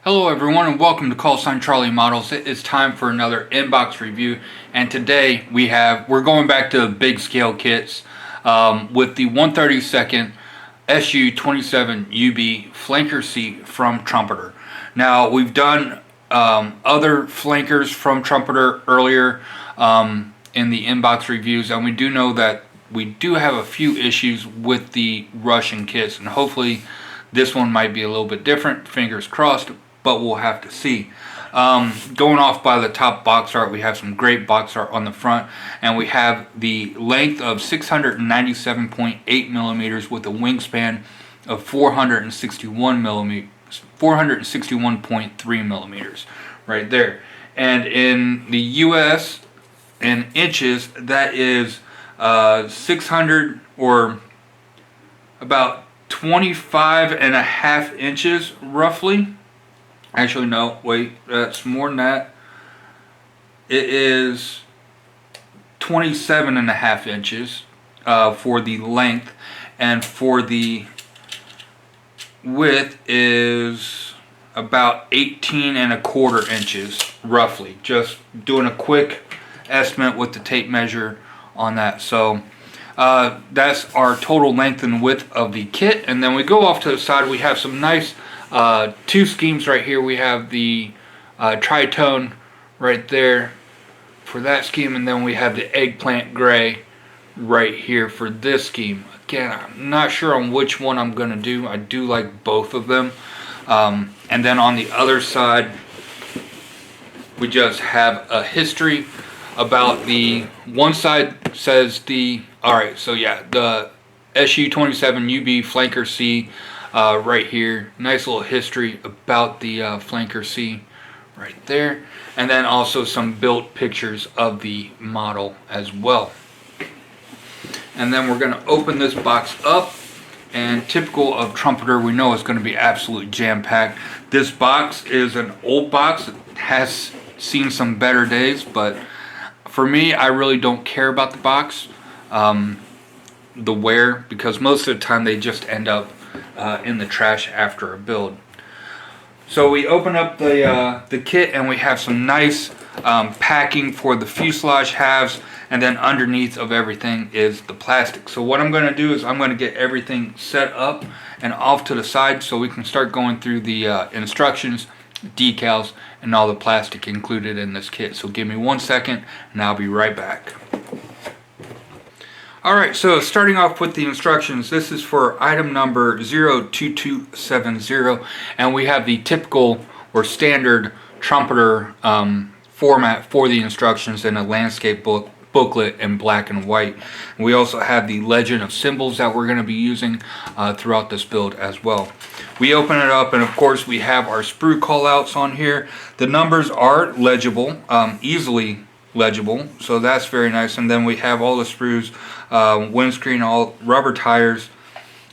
Hello everyone and welcome to Call Sign Charlie Models. It is time for another inbox review, and today we're going back to big scale kits with the 132nd Su-27UB Flanker C from Trumpeter. Now we've done other flankers from Trumpeter earlier in the inbox reviews, and we do know that we do have a few issues with the Russian kits, and hopefully this one might be a little bit different, fingers crossed, but we'll have to see. Going off by the top box art, we have some great box art on the front, and we have the length of 697.8 millimeters with a wingspan of 461.3 millimeters right there. And in the US in inches, that is 600 or about 25.5 inches roughly. Actually, no, wait, that's more than that. It is 27.5 inches for the length, and for the width is about 18.25 inches roughly. Just doing a quick estimate with the tape measure on that. So that's our total length and width of the kit. And then we go off to the side, we have some nice two schemes right here. We have the tritone right there for that scheme, and then we have the eggplant gray right here for this scheme. Again, I'm not sure on which one I'm going to do. I do like both of them. And then on the other side, we just have a history about the one side says the, alright, so yeah, the Su-27UB Flanker C right here. Nice little history about the Flanker C right there. And then also some built pictures of the model as well. And then we're going to open this box up. And typical of Trumpeter, we know it's going to be absolutely jam-packed. This box is an old box. It has seen some better days, but for me, I really don't care about the box, the wear, because most of the time they just end up in the trash after a build. So we open up the kit, and we have some nice packing for the fuselage halves, and then underneath of everything is the plastic. So what I'm going to do is I'm going to get everything set up and off to the side so we can start going through the instructions, decals, and all the plastic included in this kit. So give me 1 second and I'll be right back. Alright, so starting off with the instructions, this is for item number 02270, and we have the typical or standard Trumpeter format for the instructions in a landscape booklet in black and white. And we also have the legend of symbols that we're going to be using throughout this build as well. We open it up, and of course we have our sprue callouts on here. The numbers are legible, easily legible, so that's very nice. And then we have all the sprues, windscreen, all rubber tires,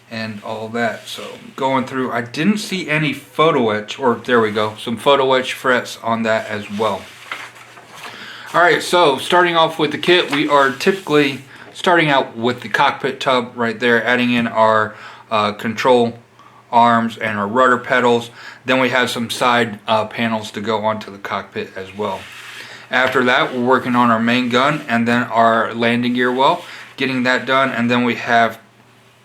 and all that. So going through, I didn't see any photo etch, or there we go, some photo etch frets on that as well. Alright, so starting off with the kit, we are typically starting out with the cockpit tub right there, adding in our control arms and our rudder pedals. Then we have some side panels to go onto the cockpit as well. After that, we're working on our main gun and then our landing gear well, getting that done, and then we have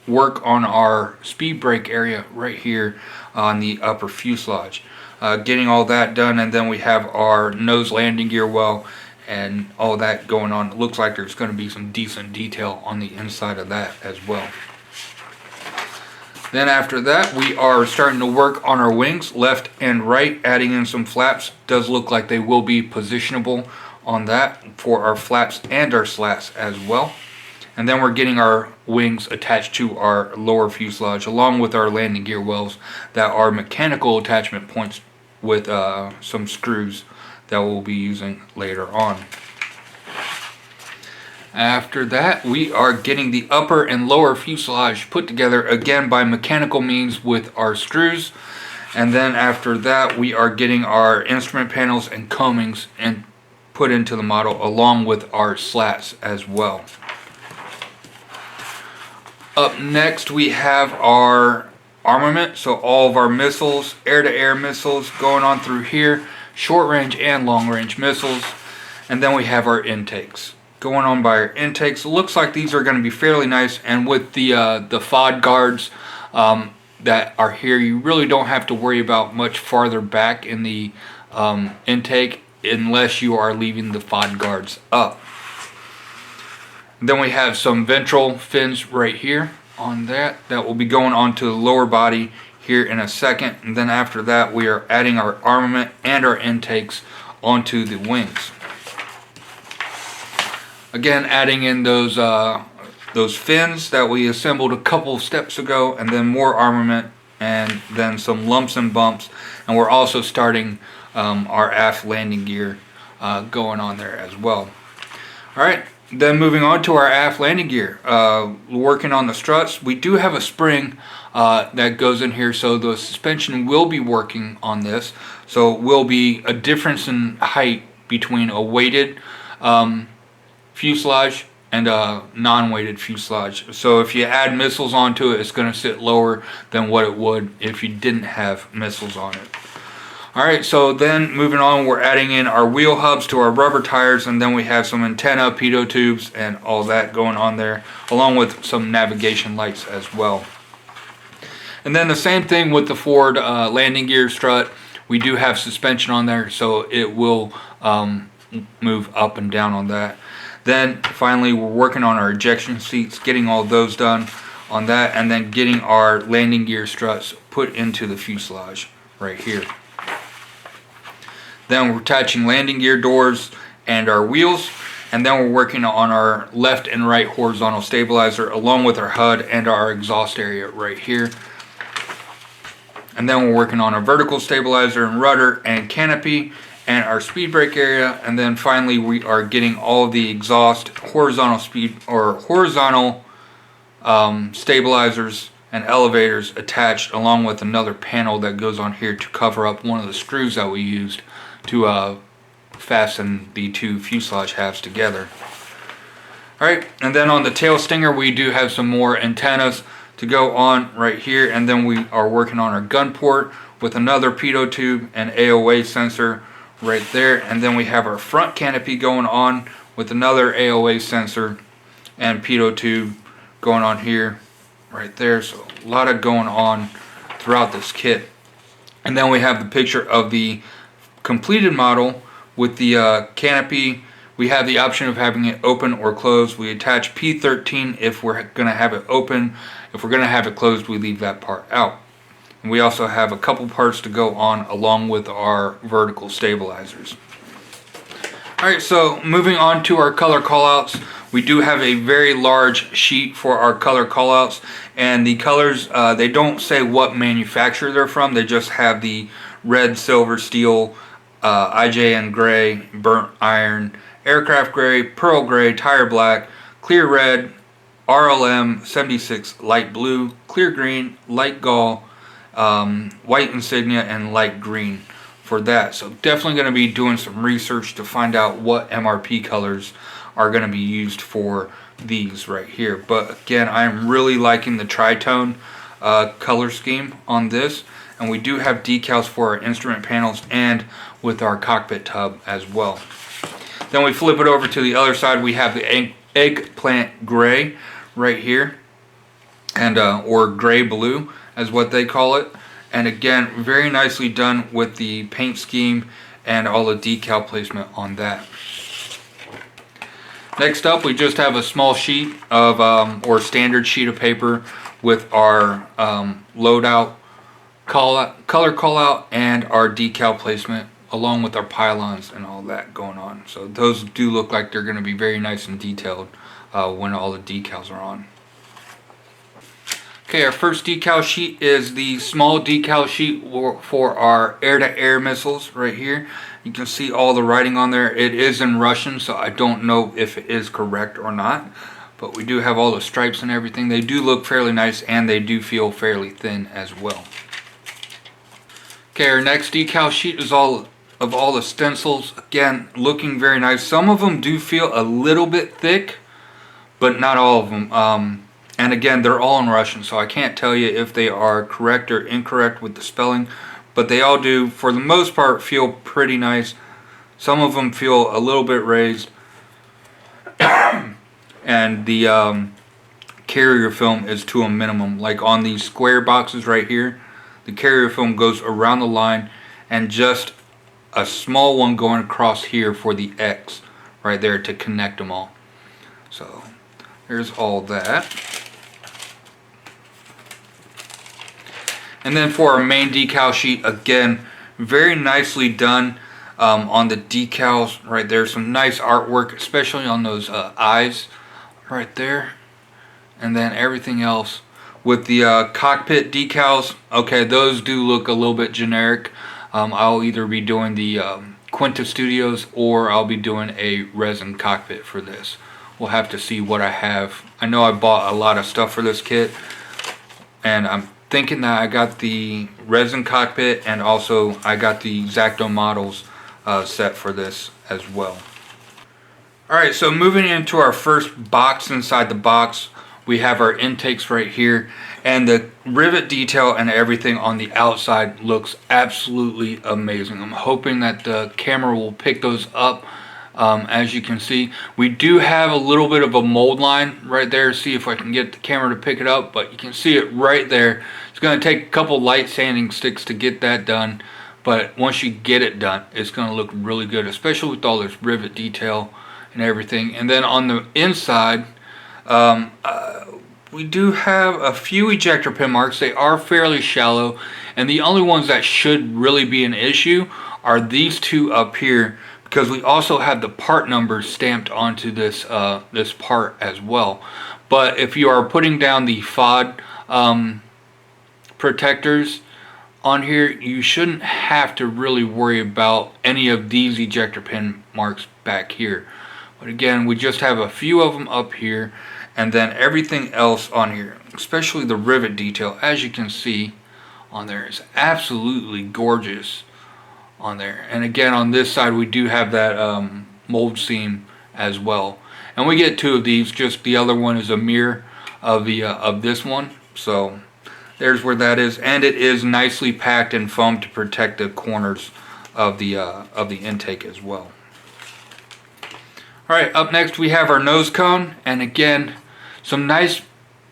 work on our speed brake area right here on the upper fuselage, getting all that done. And then we have our nose landing gear well and all that going on. It looks like there's going to be some decent detail on the inside of that as well. Then after that, we are starting to work on our wings, left and right, adding in some flaps. Does look like they will be positionable on that for our flaps and our slats as well. And then we're getting our wings attached to our lower fuselage, along with our landing gear wells that are mechanical attachment points with some screws that we'll be using later on. After that, we are getting the upper and lower fuselage put together again by mechanical means with our screws. And then after that, we are getting our instrument panels and coamings and put into the model, along with our slats as well. Up next, we have our armament. So all of our missiles, air-to-air missiles going on through here, short-range and long-range missiles. And then we have our intakes. Going on by our intakes, it looks like these are going to be fairly nice. And with the FOD guards that are here, you really don't have to worry about much farther back in the intake unless you are leaving the FOD guards up. Then we have some ventral fins right here on that will be going onto the lower body here in a second. And then after that, we are adding our armament and our intakes onto the wings. Again, adding in those fins that we assembled a couple steps ago, and then more armament, and then some lumps and bumps. And we're also starting our aft landing gear going on there as well. Alright, then moving on to our aft landing gear. Working on the struts. We do have a spring that goes in here, so the suspension will be working on this. So it will be a difference in height between a weighted fuselage and a non-weighted fuselage. So if you add missiles onto it, it's going to sit lower than what it would if you didn't have missiles on it. Alright, so then moving on, we're adding in our wheel hubs to our rubber tires, and then we have some antenna, pitot tubes, and all that going on there, along with some navigation lights as well. And then the same thing with the forward landing gear strut. We do have suspension on there, so it will move up and down on that. Then finally, we're working on our ejection seats, getting all those done on that, and then getting our landing gear struts put into the fuselage right here. Then we're attaching landing gear doors and our wheels, and then we're working on our left and right horizontal stabilizer along with our HUD and our exhaust area right here. And then we're working on our vertical stabilizer and rudder and canopy and our speed brake area. And then finally, we are getting all of the exhaust horizontal speed or horizontal stabilizers and elevators attached, along with another panel that goes on here to cover up one of the screws that we used to fasten the two fuselage halves together. Alright, and then on the tail stinger, we do have some more antennas to go on right here, and then we are working on our gun port with another pitot tube and AOA sensor right there. And then we have our front canopy going on with another AOA sensor and pitot tube going on here right there. So a lot of going on throughout this kit. And then we have the picture of the completed model with the canopy. We have the option of having it open or closed. We attach P13 if we're going to have it open. If we're going to have it closed, we leave that part out. And we also have a couple parts to go on along with our vertical stabilizers. Alright, so moving on to our color callouts. We do have a very large sheet for our color callouts, and the colors, they don't say what manufacturer they're from. They just have the red, silver, steel, IJN gray, burnt iron, aircraft gray, pearl gray, tire black, clear red, RLM 76 light blue, clear green, light gall, white insignia, and light green for that. So definitely going to be doing some research to find out what MRP colors are going to be used for these right here. But again, I'm really liking the tritone color scheme on this, and we do have decals for our instrument panels and with our cockpit tub as well. Then we flip it over to the other side. We have the eggplant gray right here, and or gray blue as what they call it. And again, very nicely done with the paint scheme and all the decal placement on that. Next up, we just have a small sheet of or standard sheet of paper with our loadout color callout and our decal placement, along with our pylons and all that going on. So those do look like they're going to be very nice and detailed when all the decals are on. Okay, our first decal sheet is the small decal sheet for our air-to-air missiles right here. You can see all the writing on there. It is in Russian, so I don't know if it is correct or not. But we do have all the stripes and everything. They do look fairly nice, and they do feel fairly thin as well. Okay, our next decal sheet is all the stencils. Again, looking very nice. Some of them do feel a little bit thick, but not all of them. And again, they're all in Russian, so I can't tell you if they are correct or incorrect with the spelling, but they all do, for the most part, feel pretty nice. Some of them feel a little bit raised, and the carrier film is to a minimum. Like on these square boxes right here, the carrier film goes around the line, and just a small one going across here for the X right there to connect them all. So there's all that. And then for our main decal sheet, again, very nicely done on the decals right there. Some nice artwork, especially on those eyes right there. And then everything else with the cockpit decals, okay, those do look a little bit generic. I'll either be doing the Quinta Studios or I'll be doing a resin cockpit for this. We'll have to see what I have. I know I bought a lot of stuff for this kit, and I'm thinking that I got the resin cockpit, and also I got the X-Acto models set for this as well. Alright, so moving into our first box inside the box, we have our intakes right here, and the rivet detail and everything on the outside looks absolutely amazing. I'm hoping that the camera will pick those up. As you can see, we do have a little bit of a mold line right there. See if I can get the camera to pick it up, but you can see it right there. It's going to take a couple light sanding sticks to get that done, but once you get it done, it's going to look really good, especially with all this rivet detail and everything. And then on the inside, we do have a few ejector pin marks. They are fairly shallow, and the only ones that should really be an issue are these two up here, because we also have the part numbers stamped onto this this part as well. But if you are putting down the FOD protectors on here, you shouldn't have to really worry about any of these ejector pin marks back here. But again, we just have a few of them up here, and then everything else on here, especially the rivet detail, as you can see on there, is absolutely gorgeous on there. And again, on this side we do have that mold seam as well, and we get two of these. Just the other one is a mirror of the of this one. So there's where that is, and it is nicely packed in foam to protect the corners of the intake as well. Alright, up next we have our nose cone, and again, some nice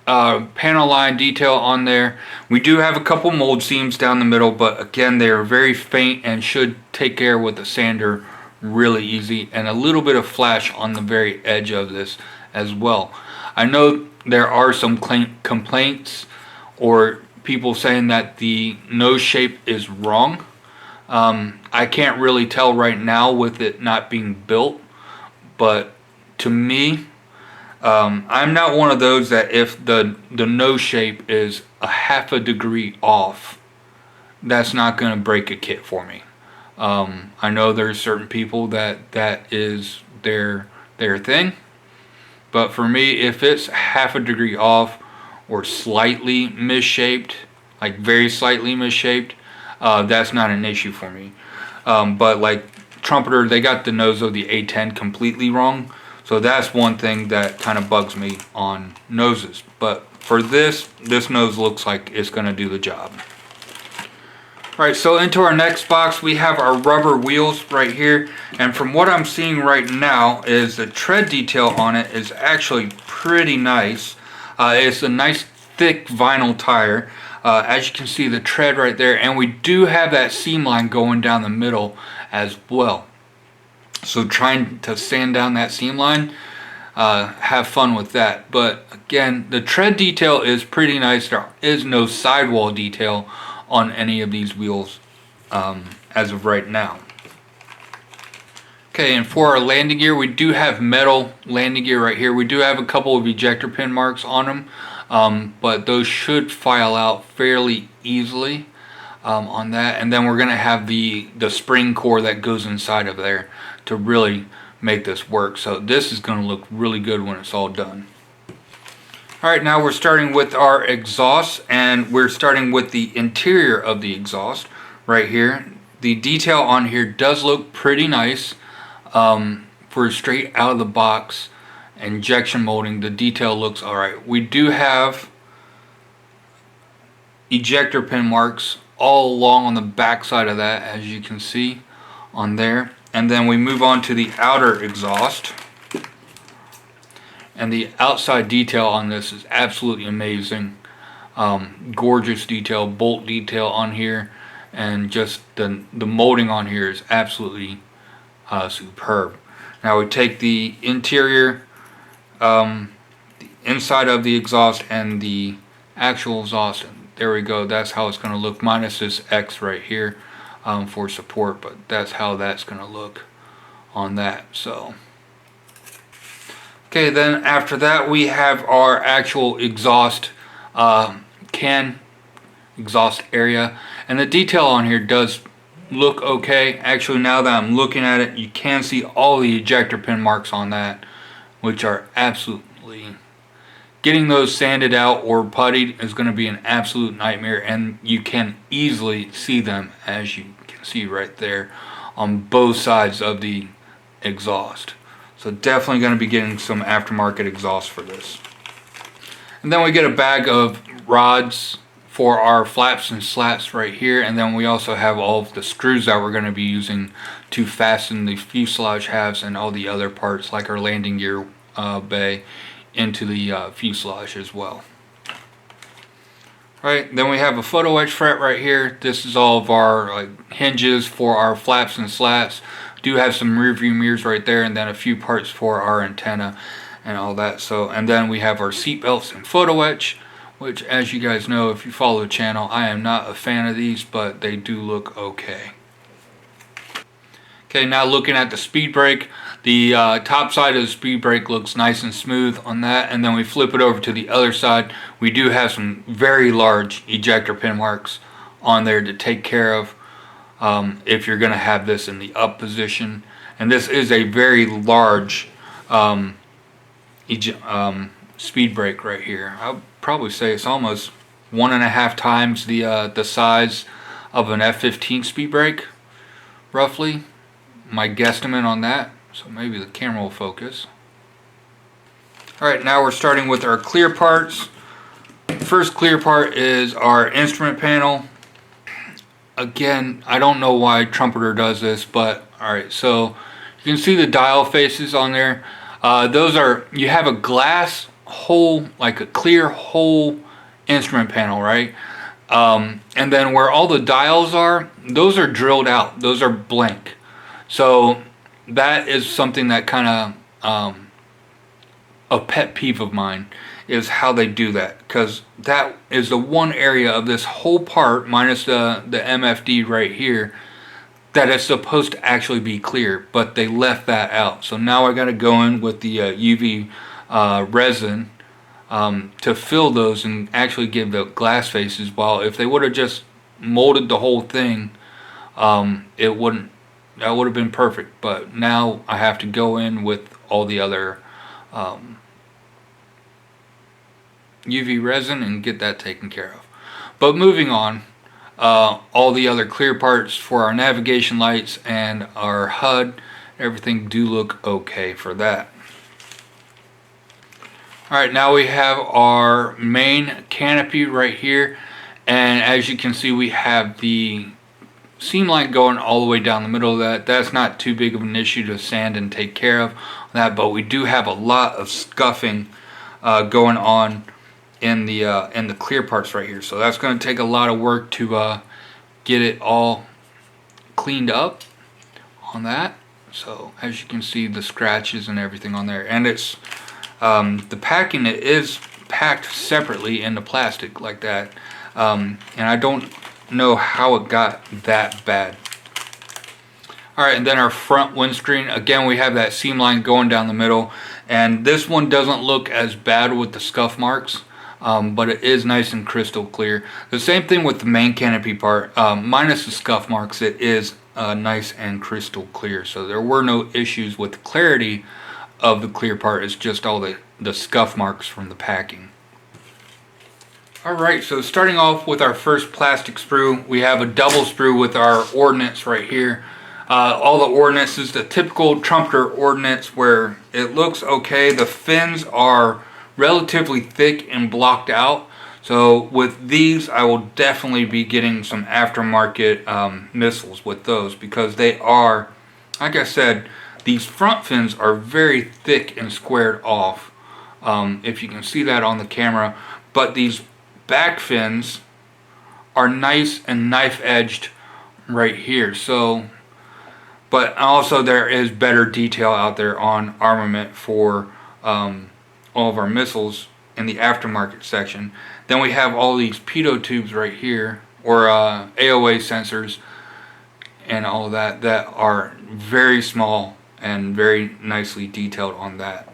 panel line detail on there. We do have a couple mold seams down the middle, but again, they are very faint and should take care with a sander really easy, and a little bit of flash on the very edge of this as well. I know there are some complaints or people saying that the nose shape is wrong. I can't really tell right now with it not being built, but to me, I'm not one of those that if the nose shape is a half a degree off, that's not going to break a kit for me. I know there's certain people that is their thing, but for me, if it's half a degree off or slightly misshaped, like very slightly misshaped, that's not an issue for me. But like Trumpeter, they got the nose of the A10 completely wrong. So that's one thing that kind of bugs me on noses. But for this nose looks like it's going to do the job. Alright, so into our next box we have our rubber wheels right here. And from what I'm seeing right now is the tread detail on it is actually pretty nice. It's a nice thick vinyl tire. As you can see, the tread right there. And we do have that seam line going down the middle as well. So trying to sand down that seam line, have fun with that. But again, the tread detail is pretty nice. There is no sidewall detail on any of these wheels as of right now. Okay, and for our landing gear, we do have metal landing gear right here. We do have a couple of ejector pin marks on them, but those should file out fairly easily on that. And then we're going to have the spring core that goes inside of there to really make this work. So this is going to look really good when it's all done. Alright, now we're starting with our exhaust, and we're starting with the interior of the exhaust right here. The detail on here does look pretty nice for straight out of the box, injection molding, the detail looks alright. We do have ejector pin marks all along on the back side of that, as you can see on there. And then we move on to the outer exhaust, and the outside detail on this is absolutely amazing. Gorgeous detail, bolt detail on here, and just the molding on here is absolutely superb. Now we take the interior, the inside of the exhaust and the actual exhaust, and there we go. That's how it's going to look, minus this X right here for support, but that's how that's going to look on that. So okay, then after that we have our actual exhaust exhaust area, and the detail on here does look okay. Actually, now that I'm looking at it, you can see all the ejector pin marks on that, which are absolutely, getting those sanded out or puttied is going to be an absolute nightmare, and you can easily see them, as you can see right there, on both sides of the exhaust. So definitely going to be getting some aftermarket exhaust for this. And then we get a bag of rods for our flaps and slats right here, and then we also have all of the screws that we're going to be using to fasten the fuselage halves and all the other parts, like our landing gear bay, into the fuselage as well. Right, then we have a photo etch fret right here. This is all of our hinges for our flaps and slats. Do have some rear view mirrors right there, and then a few parts for our antenna and all that. So, and then we have our seat belts and photo etch, which, as you guys know, if you follow the channel, I am not a fan of these, but they do look okay. Okay, now looking at the speed brake, the top side of the speed brake looks nice and smooth on that, and then we flip it over to the other side. We do have some very large ejector pin marks on there to take care of if you're going to have this in the up position. And this is a very large speed brake right here. I'll probably say it's almost 1.5 times the size of an F-15 speed brake, roughly. My guesstimate on that. So maybe the camera will focus. Alright, now we're starting with our clear parts. First clear part is our instrument panel. Again, I don't know why Trumpeter does this, but alright, so you can see the dial faces on there. Those are, you have a glass hole, like a clear hole instrument panel, right? And then where all the dials are, those are drilled out. Those are blank. So that is something that kind of a pet peeve of mine, is how they do that, because that is the one area of this whole part, minus the MFD right here, that is supposed to actually be clear, but they left that out. So now I got to go in with the UV resin to fill those and actually give the glass faces. While if they would have just molded the whole thing, it wouldn't. That would have been perfect, but now I have to go in with all the other UV resin and get that taken care of. But moving on, all the other clear parts for our navigation lights and our HUD, everything do look okay for that. Alright, now we have our main canopy right here, and as you can see, we have the seam line going all the way down the middle of that. That's not too big of an issue to sand and take care of that, but we do have a lot of scuffing going on in the clear parts right here. So that's going to take a lot of work to get it all cleaned up on that. So as you can see, the scratches and everything on there, and it's the packing, it is packed separately into plastic like that, and I don't know how it got that bad. Alright, and then our front windscreen, again we have that seam line going down the middle, and this one doesn't look as bad with the scuff marks, but it is nice and crystal clear. The same thing with the main canopy part, minus the scuff marks, it is nice and crystal clear. So there were no issues with the clarity of the clear part. It's just all the scuff marks from the packing. Alright, so starting off with our first plastic sprue, we have a double sprue with our ordnance right here. All the ordnance is the typical Trumpeter ordnance where it looks okay. The fins are relatively thick and blocked out. So with these, I will definitely be getting some aftermarket missiles with those, because they are, like I said, these front fins are very thick and squared off. If you can see that on the camera. But these back fins are nice and knife edged right here. So, but also there is better detail out there on armament for all of our missiles in the aftermarket section. Then we have all these pitot tubes right here, or AOA sensors and all of that, that are very small and very nicely detailed on that.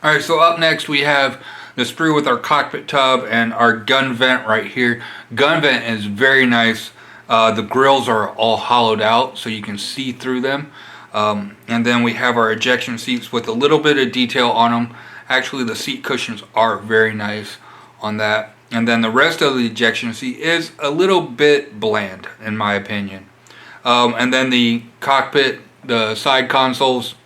Alright, so up next we have the sprue with our cockpit tub and our gun vent right here. Gun vent is very nice. The grills are all hollowed out so you can see through them. And then we have our ejection seats with a little bit of detail on them. Actually, the seat cushions are very nice on that. And then the rest of the ejection seat is a little bit bland, in my opinion. And then the cockpit, the side consoles,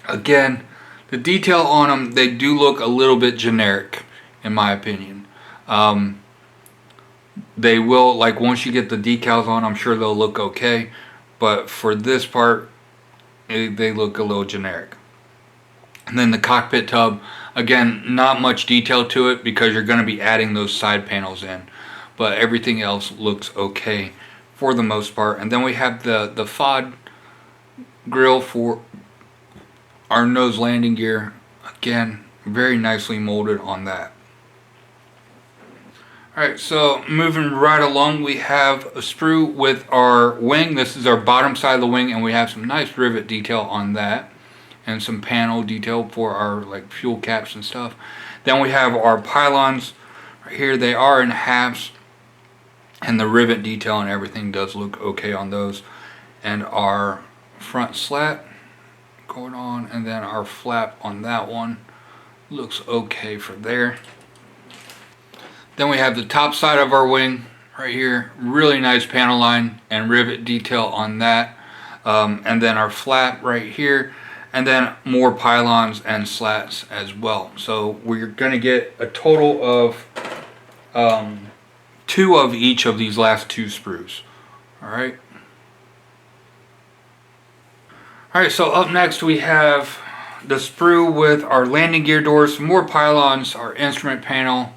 again, the detail on them, they do look a little bit generic, in my opinion. They will, like, once you get the decals on, I'm sure they'll look okay. But for this part, they look a little generic. And then the cockpit tub, again, not much detail to it because you're going to be adding those side panels in. But everything else looks okay for the most part. And then we have the FOD grill for our nose landing gear. Again, very nicely molded on that. Alright, so moving right along, we have a sprue with our wing. This is our bottom side of the wing, and we have some nice rivet detail on that. And some panel detail for our like fuel caps and stuff. Then we have our pylons right here. They are in halves, and the rivet detail and everything does look okay on those. And our front slat going on, and then our flap on that one looks okay for there. Then we have the top side of our wing right here. Really nice panel line and rivet detail on that. And then our flap right here. And then more pylons and slats as well. So we're going to get a total of 2 of each of these last 2 sprues. Alright. Alright, so up next we have the sprue with our landing gear doors, some more pylons, our instrument panel,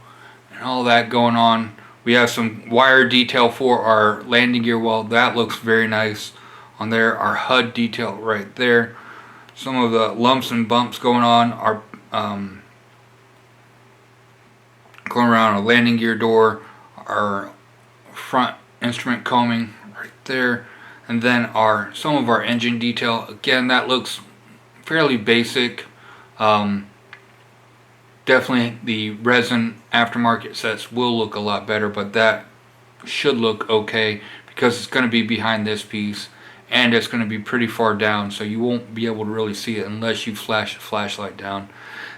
and all that going on. We have some wire detail for our landing gear well. That looks very nice on there. Our HUD detail right there. Some of the lumps and bumps going on are going around a landing gear door, our front instrument combing right there, and then some of our engine detail. Again, that looks fairly basic. Definitely the resin aftermarket sets will look a lot better, but that should look okay because it's going to be behind this piece. And it's going to be pretty far down, so you won't be able to really see it unless you flash the flashlight down.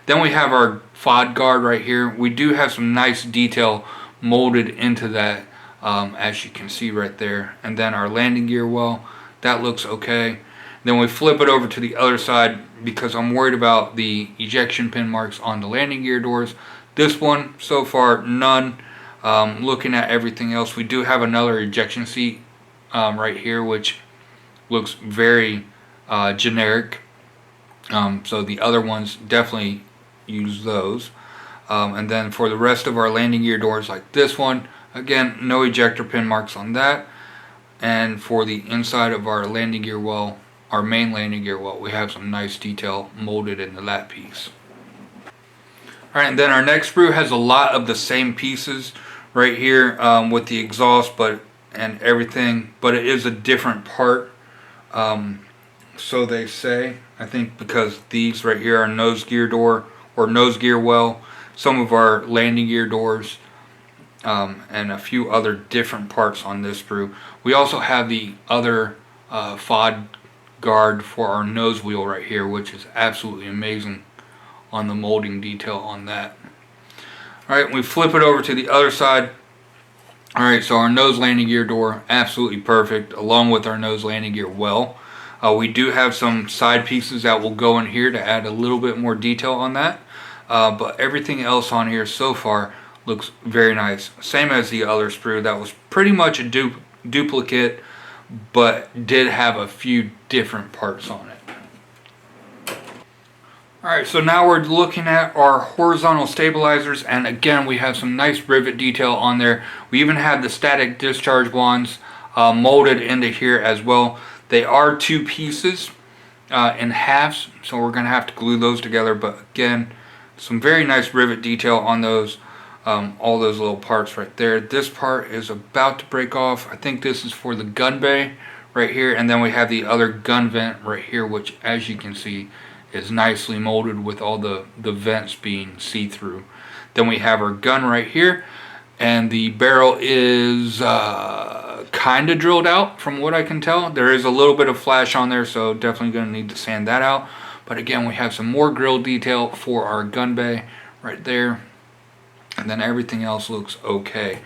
Then we have our FOD guard right here. We do have some nice detail molded into that, as you can see right there. And then our landing gear well, that looks okay. Then we flip it over to the other side because I'm worried about the ejection pin marks on the landing gear doors. This one, so far, none. Looking at everything else, we do have another ejection seat right here, which looks very generic. So the other ones, definitely use those. And then for the rest of our landing gear doors, like this one, again, no ejector pin marks on that. And for the inside of our landing gear well, our main landing gear well, we have some nice detail molded into that piece. Alright, and then our next sprue has a lot of the same pieces right here with the exhaust and everything, but it is a different part. So they say, I think, because these right here are nose gear door or nose gear well, some of our landing gear doors, and a few other different parts on this sprue. We also have the other FOD guard for our nose wheel right here, which is absolutely amazing on the molding detail on that. Alright, we flip it over to the other side. Alright, so our nose landing gear door, absolutely perfect, along with our nose landing gear well. We do have some side pieces that will go in here to add a little bit more detail on that. But everything else on here so far looks very nice. Same as the other sprue that was pretty much a duplicate, but did have a few different parts on it. Alright, so now we're looking at our horizontal stabilizers, and again we have some nice rivet detail on there. We even have the static discharge wands molded into here as well. They are two pieces in halves, so we're going to have to glue those together, but again, some very nice rivet detail on those, all those little parts right there. This part is about to break off. I think this is for the gun bay right here, and then we have the other gun vent right here, which as you can see is nicely molded with all the vents being see-through. Then we have our gun right here, and the barrel is kind of drilled out from what I can tell. There is a little bit of flash on there, so definitely going to need to sand that out. But again, we have some more grill detail for our gun bay right there, and then everything else looks okay.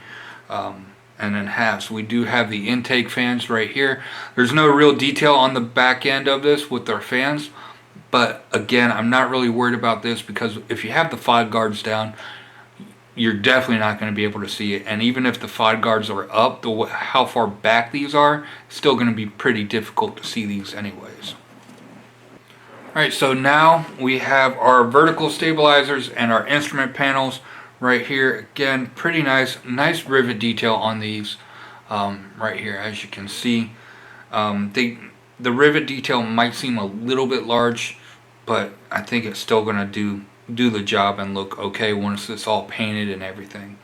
And then halves, we do have the intake fans right here. There's no real detail on the back end of this with our fans, but again, I'm not really worried about this because if you have the fog guards down, you're definitely not going to be able to see it. And even if the fog guards are up, how far back these are, it's still going to be pretty difficult to see these anyways. Alright, so now we have our vertical stabilizers and our instrument panels right here. Again, pretty nice rivet detail on these right here, as you can see. The rivet detail might seem a little bit large, but I think it's still going to do the job and look okay once it's all painted and everything.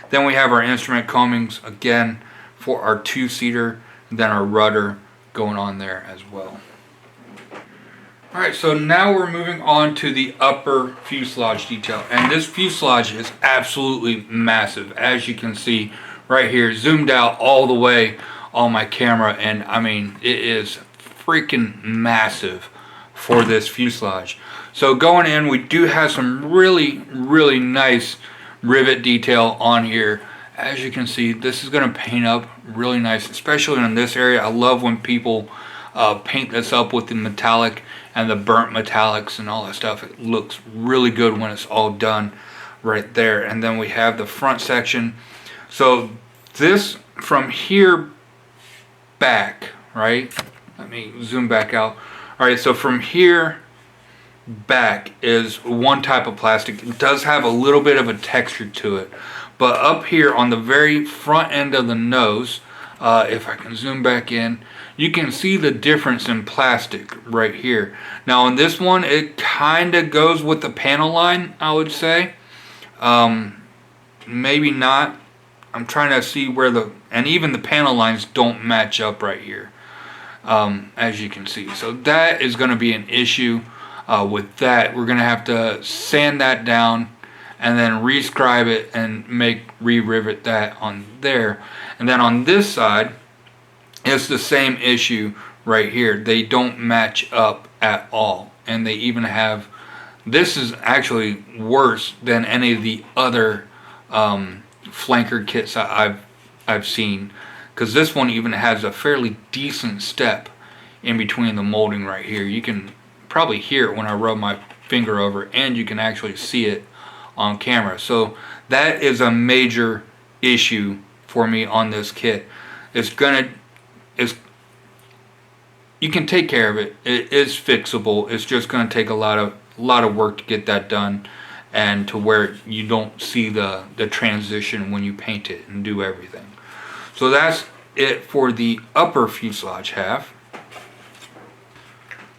Then we have our instrument combings again for our two-seater, then our rudder going on there as well. Alright, so now we're moving on to the upper fuselage detail, and this fuselage is absolutely massive, as you can see right here, zoomed out all the way on my camera, and I mean it is freaking massive for this fuselage. So going in, we do have some really nice rivet detail on here. As you can see, this is going to paint up really nice, especially in this area. I love when people paint this up with the metallic and the burnt metallics and all that stuff. It looks really good when it's all done right there. And then we have the front section. So this from here back, right? Let me zoom back out. Alright, so from here back is one type of plastic. It does have a little bit of a texture to it. But up here on the very front end of the nose, if I can zoom back in, you can see the difference in plastic right here. Now on this one, it kind of goes with the panel line, I would say. Maybe not. I'm trying to see where and even the panel lines don't match up right here. As you can see, so that is going to be an issue with that. We're going to have to sand that down and then rescribe it and re-rivet that on there. And then on this side, it's the same issue right here. They don't match up at all, and they even have, this is actually worse than any of the other flanker kits I've seen. Because this one even has a fairly decent step in between the molding right here. You can probably hear it when I rub my finger over it, and you can actually see it on camera. So that is a major issue for me on this kit. You can take care of it. It is fixable. It's just going to take a lot of work to get that done, and to where you don't see the transition when you paint it and do everything. So that's it for the upper fuselage half.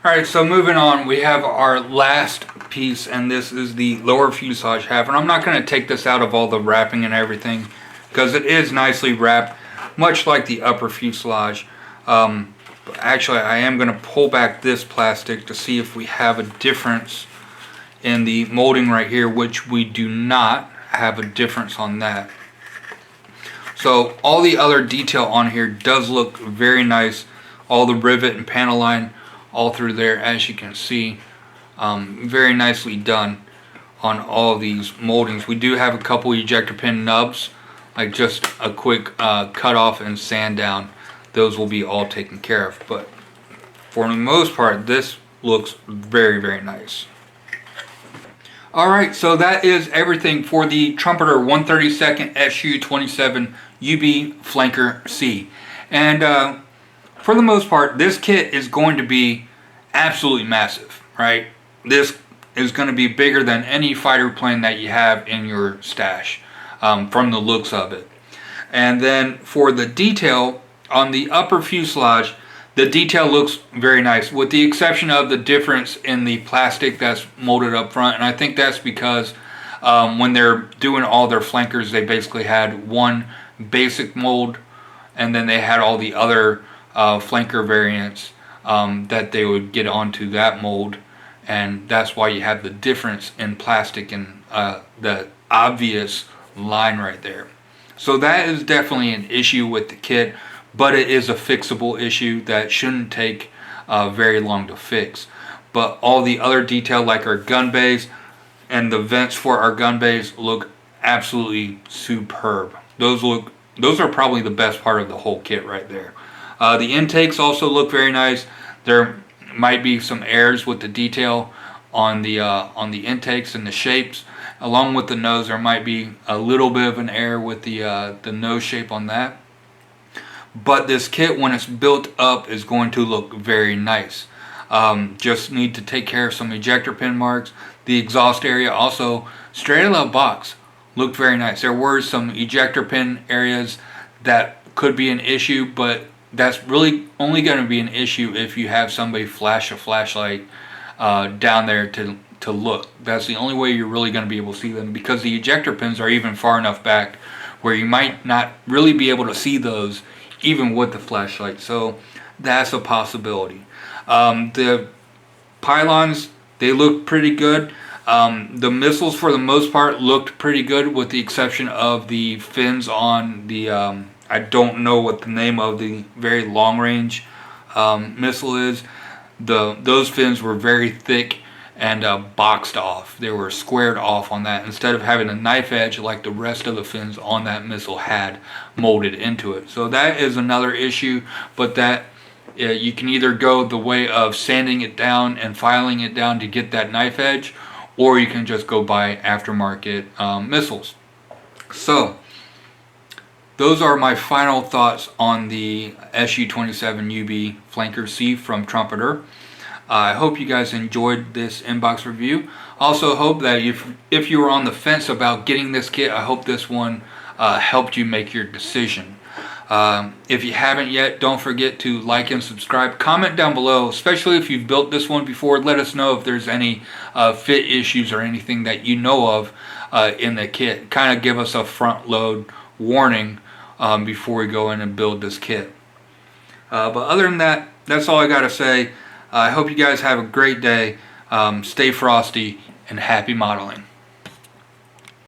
Alright, so moving on, we have our last piece, and this is the lower fuselage half. And I'm not going to take this out of all the wrapping and everything, because it is nicely wrapped, much like the upper fuselage. But actually, I am going to pull back this plastic to see if we have a difference in the molding right here, which we do not have a difference on that. So all the other detail on here does look very nice. All the rivet and panel line all through there, as you can see. Very nicely done on all of these moldings. We do have a couple ejector pin nubs like just a quick cut off and sand down, those will be all taken care of. But for the most part, this looks very, very nice. Alright, so that is everything for the Trumpeter 132nd Su-27UB Flanker C. And for the most part, this kit is going to be absolutely massive, right? This is going to be bigger than any fighter plane that you have in your stash, from the looks of it. And then for the detail on the upper fuselage, the detail looks very nice, with the exception of the difference in the plastic that's molded up front. And I think that's because when they're doing all their flankers, they basically had one basic mold, and then they had all the other flanker variants that they would get onto that mold. And that's why you have the difference in plastic and the obvious line right there. So that is definitely an issue with the kit, but it is a fixable issue that shouldn't take very long to fix. But all the other detail, like our gun bays and the vents for our gun bays, look absolutely superb. Those are probably the best part of the whole kit right there. The intakes also look very nice. There might be some errors with the detail on the intakes and the shapes. Along with the nose, there might be a little bit of an error with the nose shape on that. But this kit, when it's built up, is going to look very nice. Just need to take care of some ejector pin marks. The exhaust area also, straight out of the box, looked very nice. There were some ejector pin areas that could be an issue, but that's really only going to be an issue if you have somebody flash a flashlight down there to look. That's the only way you're really going to be able to see them, because the ejector pins are even far enough back where you might not really be able to see those even with the flashlight. So that's a possibility. The pylons, they look pretty good. The missiles, for the most part, looked pretty good, with the exception of the fins on the I don't know what the name of the very long range missile is. Those fins were very thick and boxed off. They were squared off on that, instead of having a knife edge like the rest of the fins on that missile had molded into it. So that is another issue, but that you can either go the way of sanding it down and filing it down to get that knife edge, or you can just go buy aftermarket missiles. So those are my final thoughts on the Su-27UB Flanker C from Trumpeter. I hope you guys enjoyed this inbox review. Also hope that if you were on the fence about getting this kit, I hope this one helped you make your decision. If you haven't yet, don't forget to like and subscribe. Comment down below, especially if you've built this one before. Let us know if there's any fit issues or anything that you know of in the kit. Kind of give us a front load warning before we go in and build this kit. But other than that, that's all I got to say. I hope you guys have a great day. Stay frosty and happy modeling.